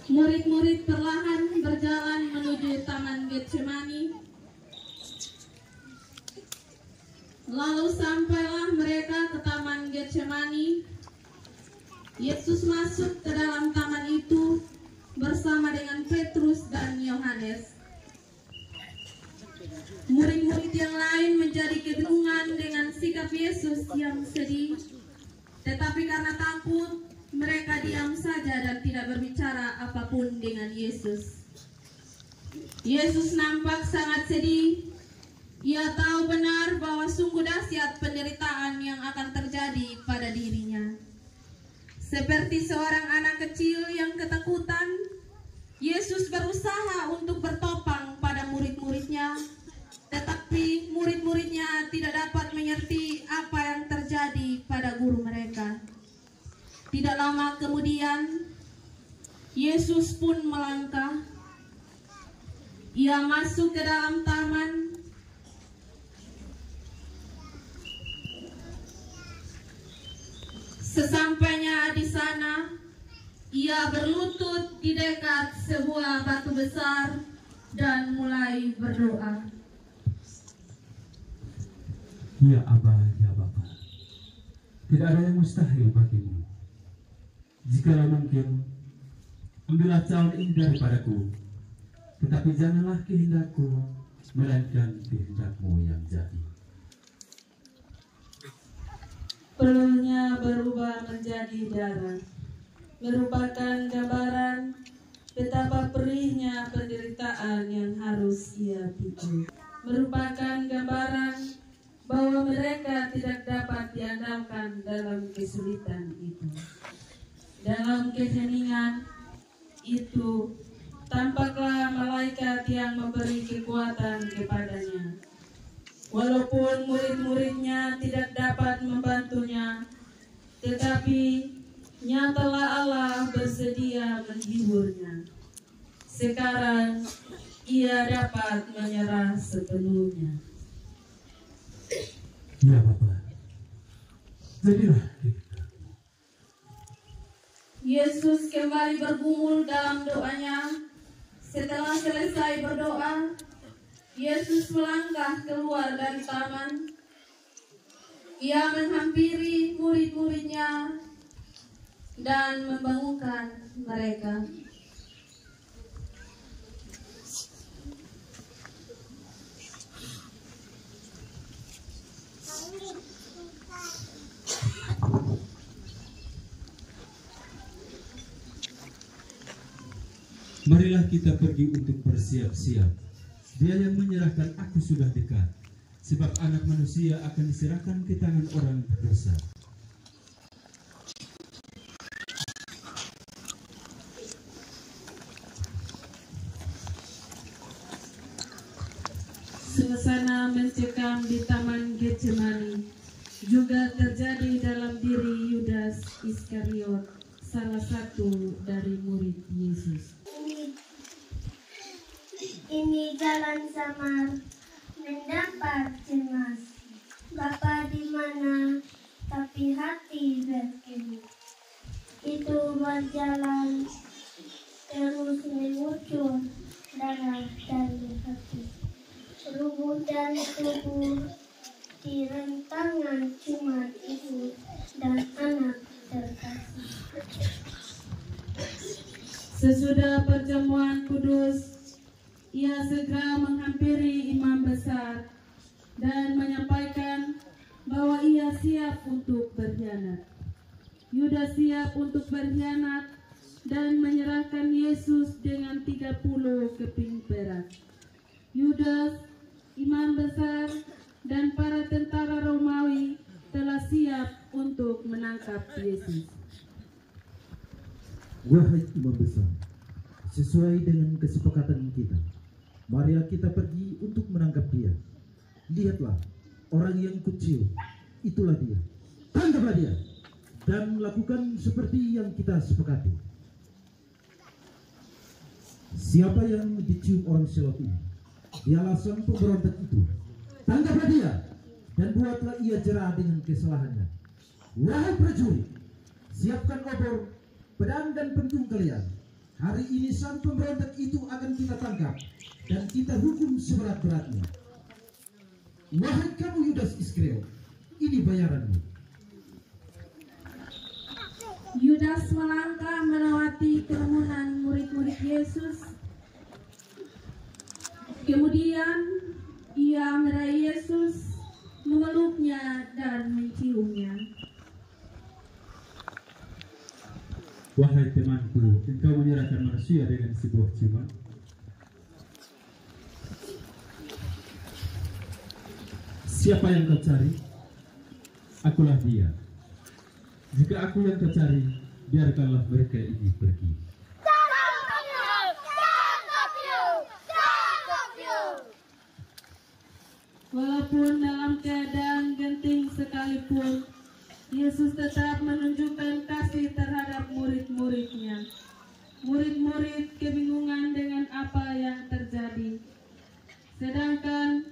Murid-murid perlahan berjalan menuju Taman Getsemani. Lalu sampailah mereka ke Taman Getsemani. Yesus masuk ke dalam taman itu bersama dengan Petrus dan Yohanes. Murid-murid yang lain menjadi kebingungan dengan sikap Yesus yang sedih, tetapi karena takut, mereka diam saja dan tidak berbicara apapun dengan Yesus. Yesus nampak sangat sedih. Ia tahu benar bahwa sungguh dahsyat penderitaan yang akan terjadi pada dirinya. Seperti seorang anak kecil yang ketakutan, Yesus berusaha untuk bertopang pada murid-muridnya, tetapi murid-muridnya tidak dapat mengerti apa yang terjadi pada guru mereka. Tidak lama kemudian, Yesus pun melangkah. Ia masuk ke dalam taman. Sesampainya di sana, ia berlutut di dekat sebuah batu besar dan mulai berdoa. Ya Aba, ya Bapa, tidak ada yang mustahil bagimu. Jikalau mungkin, ambillah cawan ini daripadaku, tetapi janganlah kehendakku, melainkan kehendakmu yang jadi. Peluhnya berubah menjadi darah, merupakan gambaran betapa perihnya penderitaan yang harus ia pikul. Merupakan gambaran bahwa mereka tidak dapat diandalkan dalam kesulitan itu. Dalam keheningan itu, tampaklah malaikat yang memberi kekuatan kepadanya. Walaupun murid-muridnya tidak dapat membantunya, tetapi nyatalah Allah bersedia menghiburnya. Sekarang ia dapat menyerah sepenuhnya. Ya Bapa, jadilah kita. Yesus kembali bergumul dalam doanya. Setelah selesai berdoa, Yesus melangkah keluar dari taman. Ia menghampiri murid-muridnya dan membangunkan mereka. Marilah kita pergi untuk bersiap-siap. Dia yang menyerahkan aku sudah dekat, sebab anak manusia akan diserahkan ke tangan orang berdosa. Suasana mencekam di Taman Getsemani juga terjadi dalam diri Yudas Iskariot, salah satu dari murid Yesus. Ini jalan samar mendapat cemas. Bapa di mana, tapi hati berkemah. Itu berjalan terus mengucur darah dari hati. Rubuh dan tubuh di rentangan cuma ibu dan anak terkasih. Sesudah perjamuan kudus, ia segera menghampiri imam besar dan menyampaikan bahwa ia siap untuk berkhianat. Yudas siap untuk berkhianat dan menyerahkan Yesus dengan 30 keping perak. Yudas, imam besar, dan para tentara Romawi telah siap untuk menangkap Yesus. Wahai imam besar, sesuai dengan kesepakatan kita, marilah kita pergi untuk menangkap dia. Lihatlah, orang yang kecil, itulah dia. Tangkaplah dia, dan lakukan seperti yang kita sepakati. Siapa yang dicium orang selot ini? Dialah sang pemberontak itu. Tangkaplah dia, dan buatlah ia jerah dengan kesalahannya. Wahai prajurit, siapkan obor, pedang dan pentung kalian. Hari ini sang pemberontak itu akan kita tangkap dan kita hukum seberat-beratnya. Wahai kamu Yudas Iskariot, ini bayaranmu. Yudas melangkah melewati kerumunan murid-murid Yesus. Kemudian ia meraih Yesus, memeluknya dan menciumnya. Wahai temanku, engkau menyerahkan manusia dengan sebuah ciuman? Siapa yang kau cari? Akulah dia. Jika aku yang kau cari, biarkanlah mereka ini pergi. Walaupun dalam keadaan genting sekalipun, Yesus tetap menunjukkan kasih terhadap murid-muridnya. Murid-murid kebingungan dengan apa yang terjadi. Sedangkan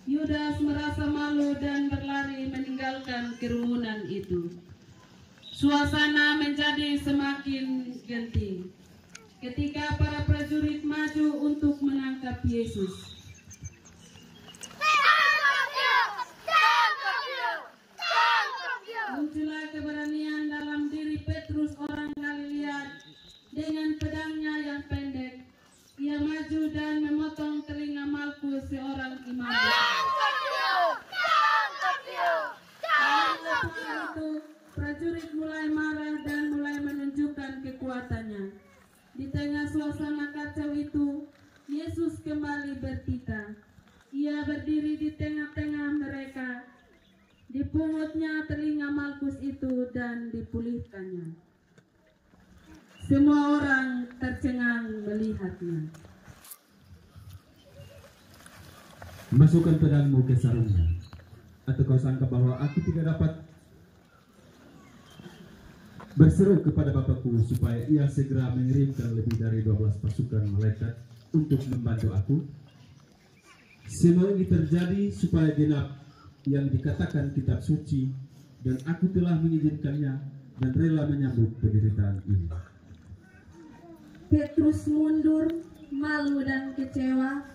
Yudas merasa malu dan berlari meninggalkan kerumunan itu. Suasana menjadi semakin genting ketika para prajurit maju untuk menangkap Yesus. Muncullah keberanian dalam diri Petrus orang Galilea. Dengan pedangnya yang pendek, ia maju dan memotong telinga Malkus, seorang imam besar. Setelah itu, prajurit mulai marah dan mulai menunjukkan kekuatannya. Di tengah suasana kacau itu, Yesus kembali bertita. Ia berdiri di tengah-tengah mereka. Dipungutnya telinga Malkus itu dan dipulihkannya. Semua orang tercengang melihatnya. Masukkan pedangmu ke sarungnya. Atau kau sangka bahwa aku tidak dapat berseru kepada Bapakku supaya ia segera mengirimkan lebih dari 12 pasukan malaikat untuk membantu aku? Semua ini terjadi supaya genap yang dikatakan kitab suci, dan aku telah mengizinkannya dan rela menyambut penderitaan ini. Petrus mundur, malu dan kecewa.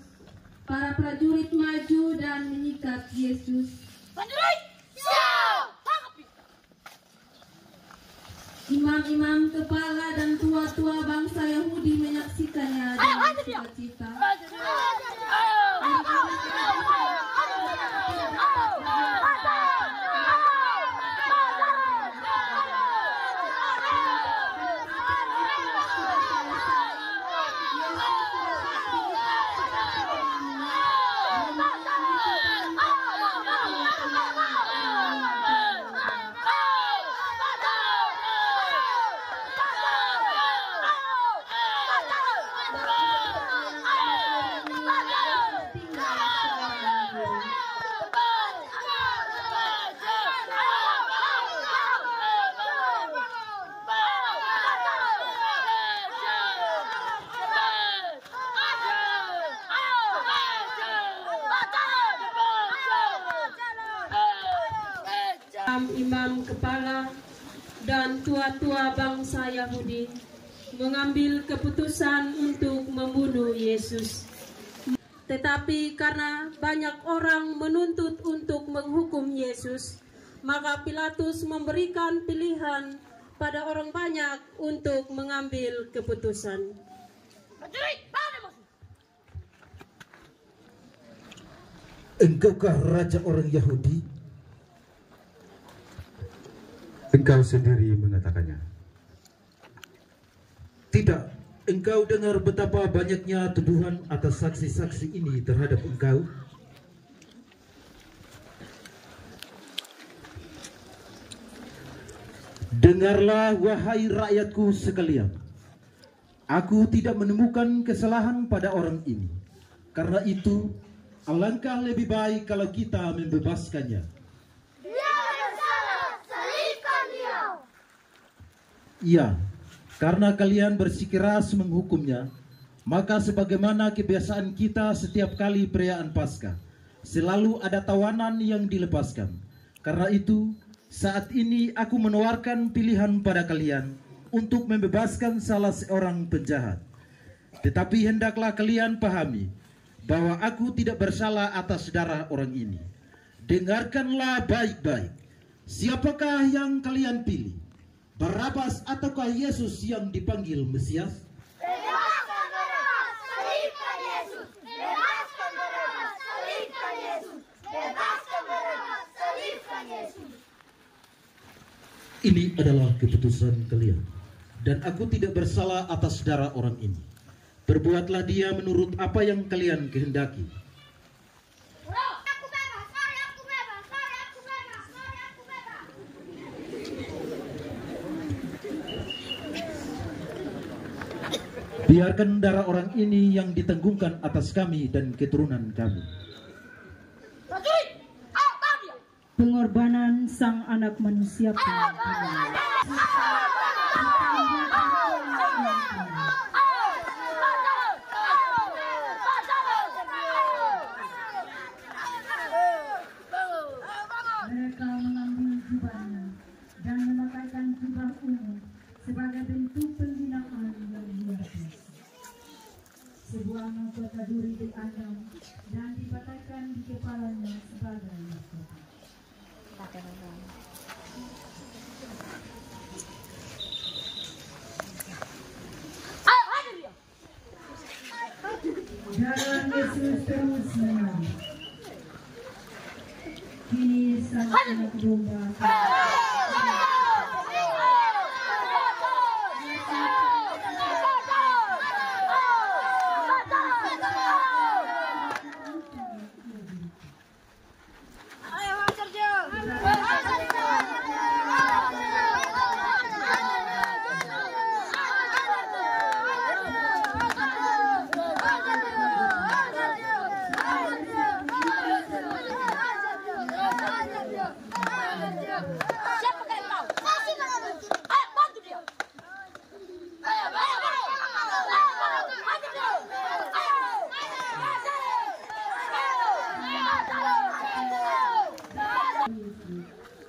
Para prajurit maju dan menyikat Yesus. Imam-imam kepala dan tua-tua bangsa Yahudi menyaksikannya dengan sukacita. Imam kepala dan tua-tua bangsa Yahudi mengambil keputusan untuk membunuh Yesus. Tetapi karena banyak orang menuntut untuk menghukum Yesus, maka Pilatus memberikan pilihan pada orang banyak untuk mengambil keputusan. Engkaukah raja orang Yahudi? Engkau sendiri mengatakannya. Tidak, engkau dengar betapa banyaknya tuduhan atas saksi-saksi ini terhadap engkau. Dengarlah wahai rakyatku sekalian. Aku tidak menemukan kesalahan pada orang ini. Karena itu, alangkah lebih baik kalau kita membebaskannya. Iya, karena kalian bersikeras menghukumnya, maka sebagaimana kebiasaan kita setiap kali perayaan Paskah, selalu ada tawanan yang dilepaskan. Karena itu, saat ini aku menawarkan pilihan pada kalian, untuk membebaskan salah seorang penjahat. Tetapi hendaklah kalian pahami bahwa aku tidak bersalah atas darah orang ini. Dengarkanlah baik-baik. Siapakah yang kalian pilih? Barabas ataukah Yesus yang dipanggil Mesias? Bebaskan Barabas, salibkan Yesus. Bebaskan Barabas, salibkan Yesus. Bebaskan Barabas, salibkan Yesus. Ini adalah keputusan kalian, dan aku tidak bersalah atas darah orang ini. Berbuatlah dia menurut apa yang kalian kehendaki. Biarkan darah orang ini yang ditenggungkan atas kami dan keturunan kami. Pengorbanan sang anak manusia pun. Mereka mengambil jubahnya dan memakaikan jubah ungu sebagai bentuk penghinaan yang luar biasa. Sebuah mahkota duri dianyam dan dipatahkan di kepalanya sebagai mahkota. Jalan Yesus terus mengalir. Kini sang anak domba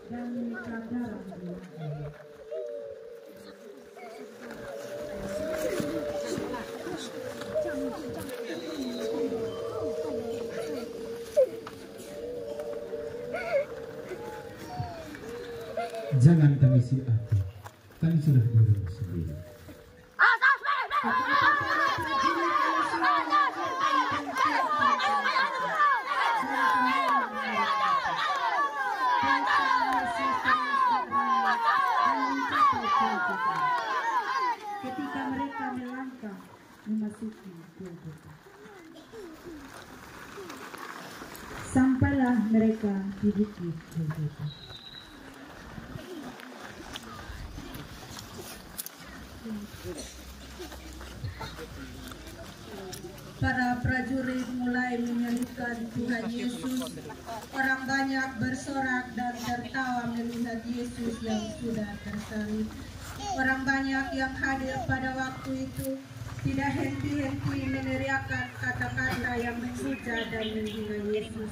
dan menikah darah dia. Jangan tangisi aku, kami sudah dulu sendiri. Ketika mereka melangkah memasuki Golgota, sampailah mereka di bukit Golgota. Para prajurit mulai menyalibkan Tuhan Yesus. Orang banyak bersorak dan tertawa melihat Yesus yang sudah tersalib. Orang banyak yang hadir pada waktu itu tidak henti-henti meneriakkan kata-kata yang menghujat dan menghina Yesus.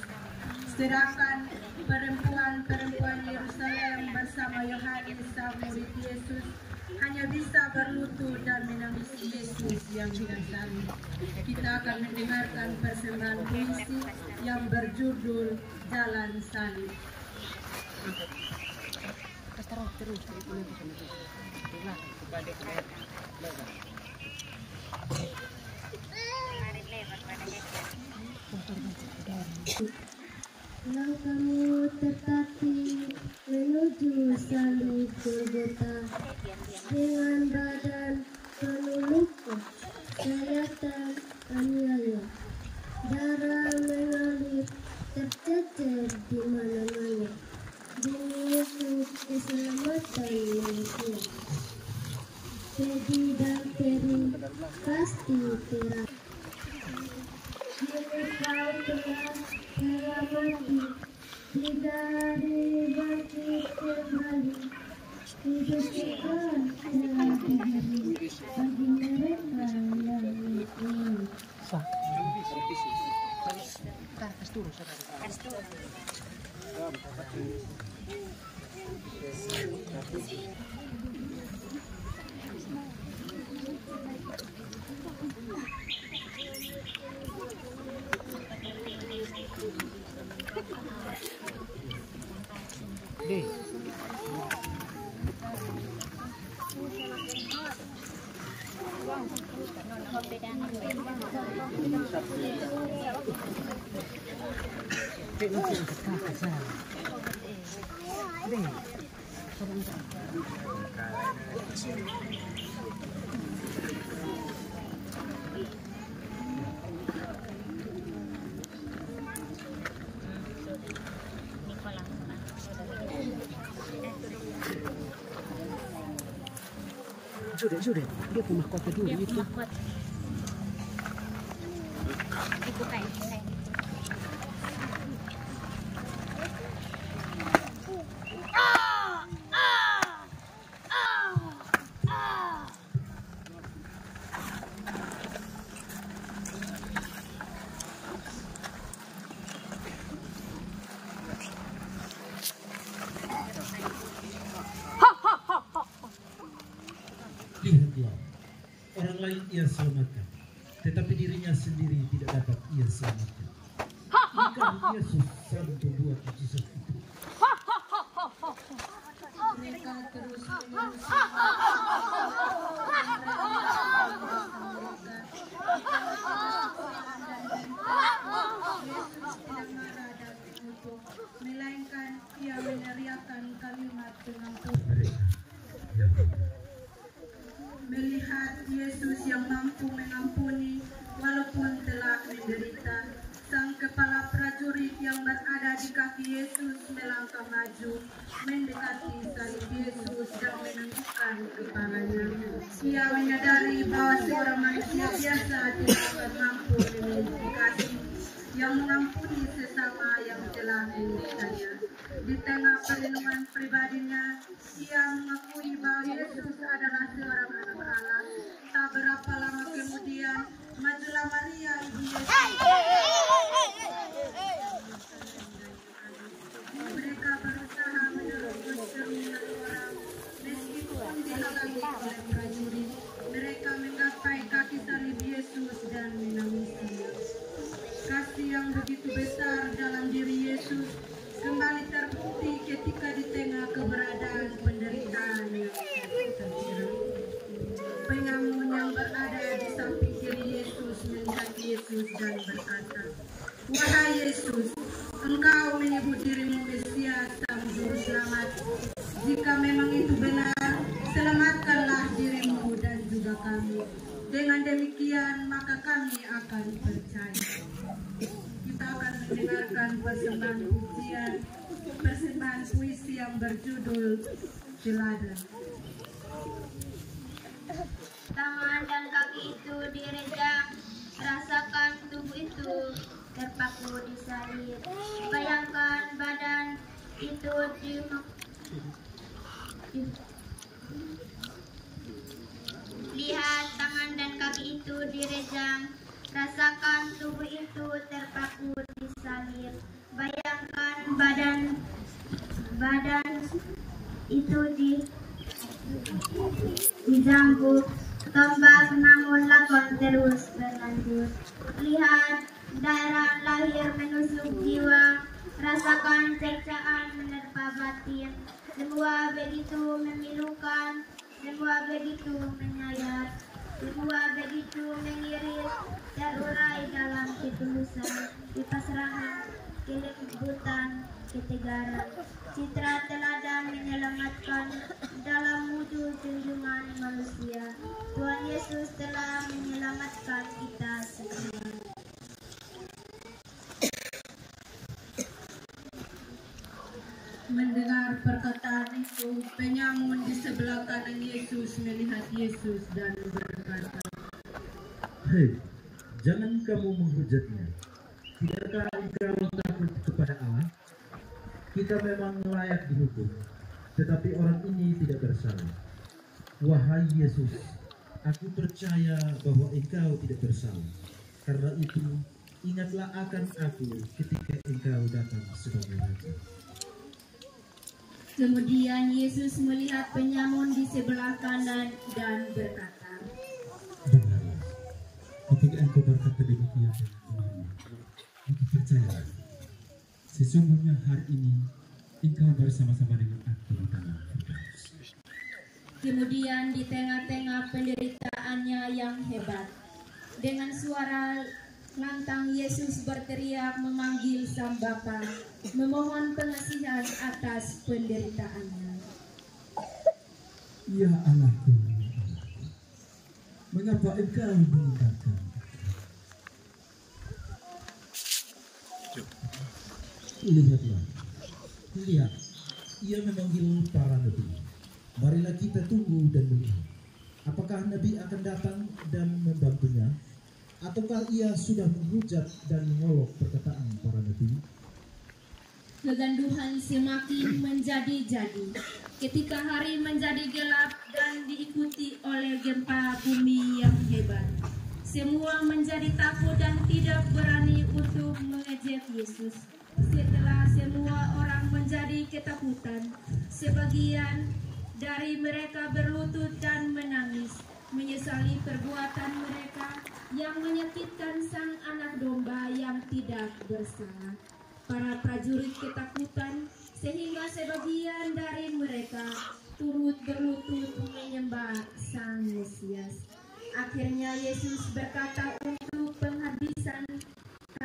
Sedangkan perempuan-perempuan Yerusalem bersama Yohanes sang murid Yesus hanya bisa berlutut dan menangis Yesus yang tersalib. Kita akan mendengarkan persembahan puisi yang berjudul Jalan Salib. Langkahmu tertatih menuju salib Golgota, dengan badan penuh luka, sayatan aniaya, darah mengalir tercecer di mana-mana. Demi Yesus keselamatan manusia. Teddy dan Terry pasti terang. Kini kau telah teramati, tidak dibangkit kembali. Hidup kita telah diberi bagi mereka yang ingin. Sudah, dia ke mahkota dulu itu. Itu kayak Lihatlah, orang lain ia selamatkan, tetapi dirinya sendiri tidak dapat ia selamatkan. Jika Yesus selalu membuat mujizat itu, Mereka terus menerus melainkan ia meneriakan kalimat pengampun. Melihat Yesus yang mampu mengampuni walaupun telah menderita, sang kepala prajurit yang berada di kaki Yesus melangkah maju mendekati salib Yesus dan menundukkan kepalanya. Ia menyadari bahwa seorang manusia biasa tidak akan mampu memiliki kasih yang mengampuni sesama yang telah menyiksa. Di tengah perlindungan pribadinya, ia mengakui bahwa Yesus adalah seorang anak Allah. Tak berapa lama kemudian, majulah Maria ibu Yesus. Mereka berusaha menerobos kerumunan orang, meskipun dihalangi oleh prajurit. Mereka menggapai kaki salib Yesus dan menangisnya. Kasih yang begitu besar dalam diri Yesus kembali terbukti ketika di tengah keberadaan penderitaan yang tersirat. Penyamun yang berada di samping kiri Yesus melihat Yesus dan berkata, "Wahai Yesus, Engkau menyebut dirimu Mesias, Sang Juru Selamat. Jika memang itu benar, selamatkanlah dirimu dan juga kami. Dengan demikian, maka kami akan percaya." Kita akan mendengarkan persembahan pujian, persembahan puisi yang berjudul Teladan. tangan dan kaki itu direjang, rasakan tubuh itu terpaku di salib. Bayangkan badan itu lihat tangan dan kaki itu direjang, rasakan tubuh itu terpaku di salib. Bayangkan badan itu dijambuk tombak, namun lakon terus berlanjut. Lihat daerah lahir menusuk jiwa, rasakan cercaan menerpa batin. Semua begitu memilukan, semua begitu menyayat, semua begitu mengiris, terurai dalam ketulusan, kepasrahan, kelembutan, ketegaran. Citra teladan menyelamatkan dalam wujud junjungan manusia. Tuhan Yesus telah menyelamatkan kita semua. Mendengar perkataan itu, penyamun di sebelah kanan Yesus melihat Yesus dan berkata, "Hei, jangan kamu menghujatnya. Tidakkah engkau takut kepada Allah? Kita memang layak dihukum, tetapi orang ini tidak bersalah. Wahai Yesus, aku percaya bahwa engkau tidak bersalah. Karena itu, ingatlah akan aku ketika engkau datang sebagai Raja." Kemudian Yesus melihat penyamun di sebelah kanan dan berkata, "Dengarlah, ketika engkau berkata demikian, aku percaya. Sesungguhnya hari ini engkau bersama-sama dengan aku di tanah Firdaus." Kemudian di tengah-tengah penderitaannya yang hebat, Dengan suara lantang Yesus berteriak memanggil Sang Bapa, memohon pengasihan atas penderitaannya. Ya anakku, mengapa engkau meninggalkan? Lihatlah, lihat, ia memanggil para nabi. Marilah kita tunggu dan melihat. Apakah nabi akan datang dan membantunya? Ataukah ia sudah menghujat dan mengolok perkataan para nabi? Kegaduhan semakin menjadi-jadi ketika hari menjadi gelap dan diikuti oleh gempa bumi yang hebat. Semua menjadi takut dan tidak berani untuk mengejek Yesus. Setelah semua orang menjadi ketakutan, sebagian dari mereka berlutut dan menangis, menyesali perbuatan mereka yang menyakitkan Sang Anak Domba yang tidak bersalah. Para prajurit ketakutan sehingga sebagian dari mereka turut berlutut menyembah Sang Mesias. Akhirnya Yesus berkata untuk penghabisan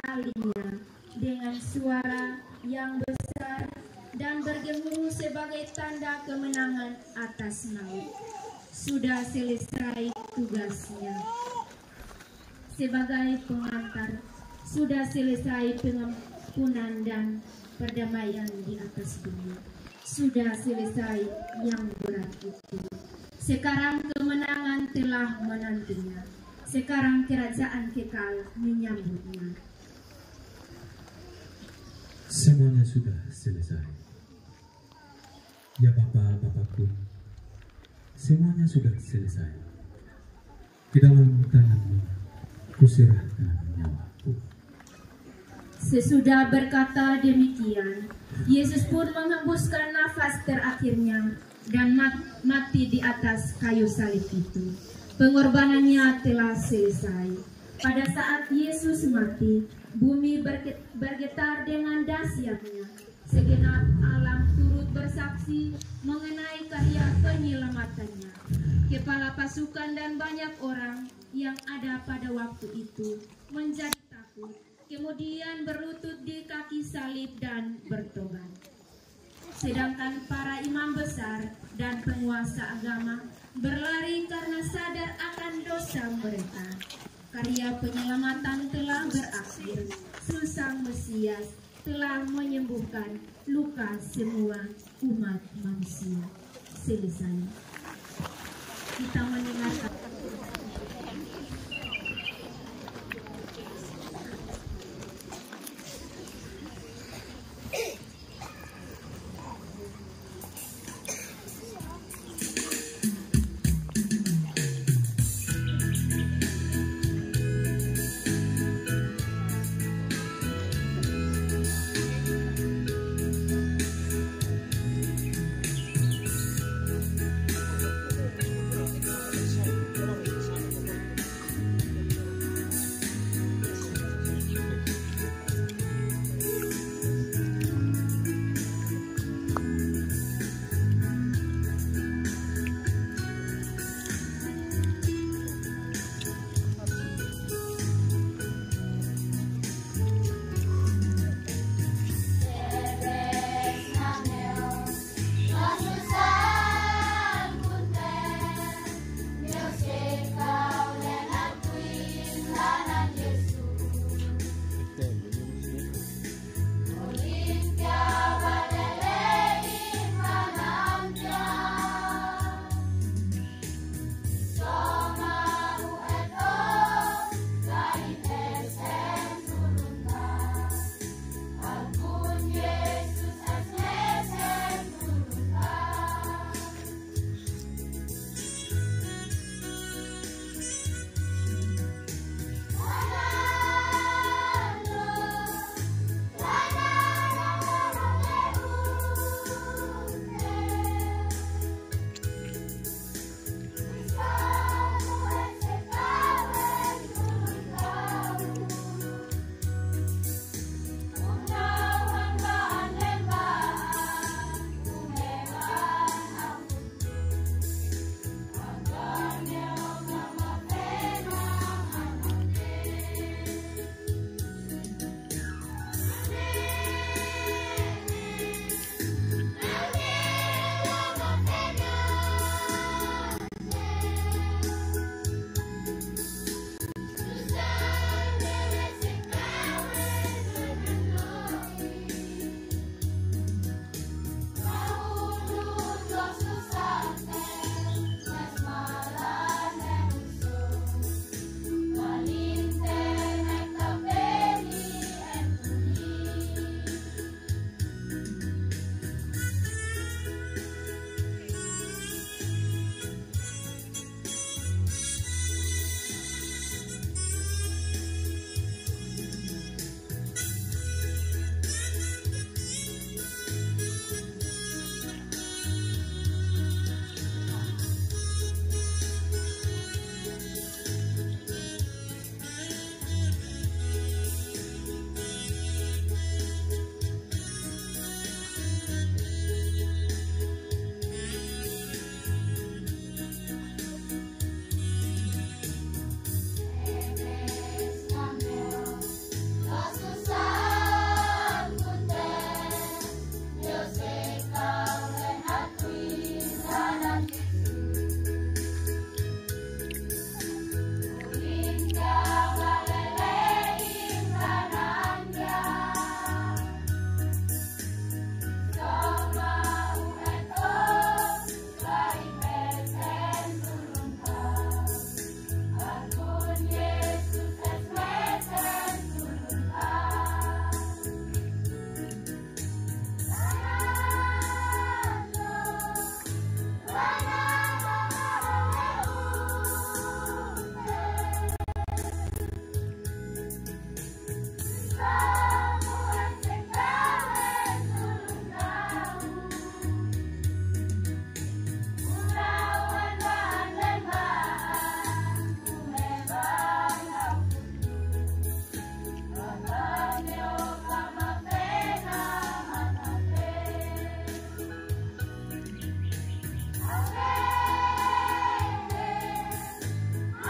kalinya dengan suara yang besar dan bergemuruh sebagai tanda kemenangan atas maut. Sudah selesai tugasnya sebagai pengantar, sudah selesai pengampunan dan perdamaian di atas bumi. Sudah selesai yang berat itu. Sekarang kemenangan telah menantinya. Sekarang kerajaan kekal menyambutnya. Semuanya sudah selesai. Ya Bapa-Bapakku, semuanya sudah selesai. Di dalam tangan-Mu kuserahkan nyawaku. Sesudah berkata demikian, Yesus pun menghembuskan nafas terakhirnya dan mati di atas kayu salib itu. Pengorbanannya telah selesai. Pada saat Yesus mati, bumi bergetar dengan dahsyatnya. Segenap alam turut bersaksi mengenai karya penyelamatannya. Kepala pasukan dan banyak orang yang ada pada waktu itu menjadi takut, kemudian berlutut di kaki salib dan bertobat. Sedangkan para imam besar dan penguasa agama berlari karena sadar akan dosa mereka. Karya penyelamatan telah berakhir. Sang Mesias telah menyembuhkan luka semua umat manusia. Selesai. Kita mendengarkan.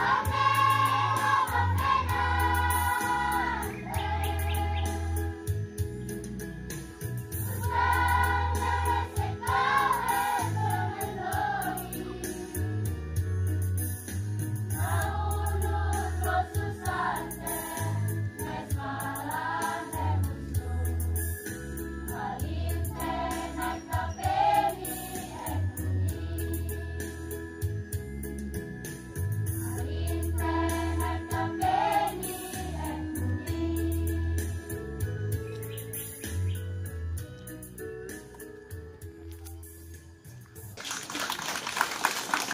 Amin.